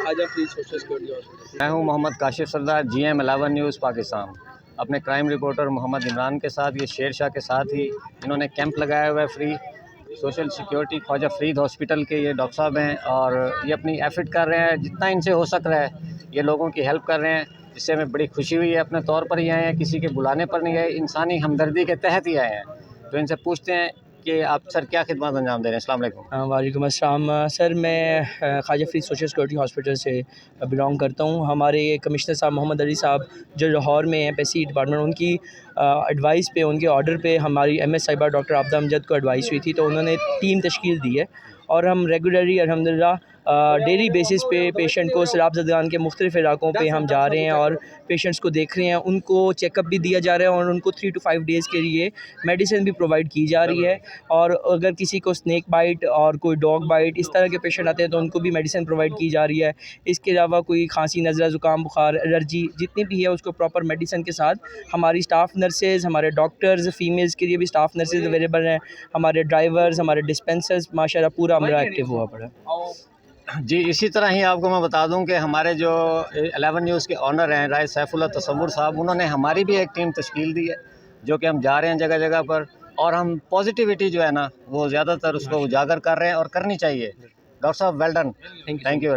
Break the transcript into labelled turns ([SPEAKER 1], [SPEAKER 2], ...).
[SPEAKER 1] Khwaja free social security hospital.
[SPEAKER 2] मैं हूं Mohammad Kashif Sardar, GM 11 news Pakistan. अपने क्राइम रिपोर्टर मोहम्मद इमरान के साथ, ये शेर शाह के साथ ही इन्होंने कैंप लगाया हुआ है free social security. Khwaja Farid hospital के ये डॉक्टर साहब हैं और ये अपनी एफर्ट कर रहे हैं, जितना इनसे हो सक रहा है ये लोगों की हेल्प कर रहे हैं, जिससे हमें बड़ी खुशी हुई है। अपने तौर पर ही आए हैं, किसी के बुलाने पर नहीं आए, इंसानी हमदर्दी के तहत ही आए हैं। तो इनसे पूछते हैं कि आप सर क्या खिदमत अंजाम दे रहे हैं। अस्सलाम वालेकुम।
[SPEAKER 3] वालेकुम अस्सलाम सर, मैं Khwaja Farid social security hospital से बिलोंग करता हूँ। हमारे कमिश्नर साहब मोहम्मद अली साहब जो लाहौर में हैं पैसी डिपार्टमेंट, उनकी एडवाइस पे, उनके ऑर्डर पे हमारी MS साहिबा डॉक्टर आबदा अमजद को एडवाइस हुई थी, तो उन्होंने टीम तश्कील दी है और हम रेगुलरली अल्हम्दुलिल्लाह डेली बेसिस पे पेशेंट को सैलाब ज़दगान के मुख्तलिफ़ इलाकों पे हम जा रहे हैं और पेशेंट्स को देख रहे हैं, उनको चेकअप भी दिया जा रहा है और उनको 3 to 5 डेज़ के लिए मेडिसिन भी प्रोवाइड की जा रही है। और अगर किसी को स्नैक बाइट और कोई डॉग बाइट इस तरह के पेशेंट आते हैं तो उनको भी मेडिसिन प्रोवाइड की जा रही है। इसके अलावा कोई खांसी, नज़ला, ज़ुकाम, बुखार, एलर्जी जितनी भी है उसको प्रॉपर मेडिसिन के साथ हमारी स्टाफ नर्सेज़, हमारे डॉक्टर्स, फीमेल्स के लिए भी स्टाफ नर्सेज़ अवेलेबल हैं, हमारे ड्राइवर्स, हमारे डिस्पेंसर्स, माशाल्लाह पूरा अमला एक्टिव हुआ पड़ा है।
[SPEAKER 2] जी, इसी तरह ही आपको मैं बता दूं कि हमारे जो 11 न्यूज़ के ऑनर हैं राय सैफुल्लाह तसव्वुर साहब, उन्होंने हमारी भी एक टीम तश्कील दी है, जो कि हम जा रहे हैं जगह जगह पर, और हम पॉजिटिविटी जो है ना वो ज़्यादातर उसको उजागर कर रहे हैं और करनी चाहिए। डॉक्टर साहब वेल डन, थैंक यू।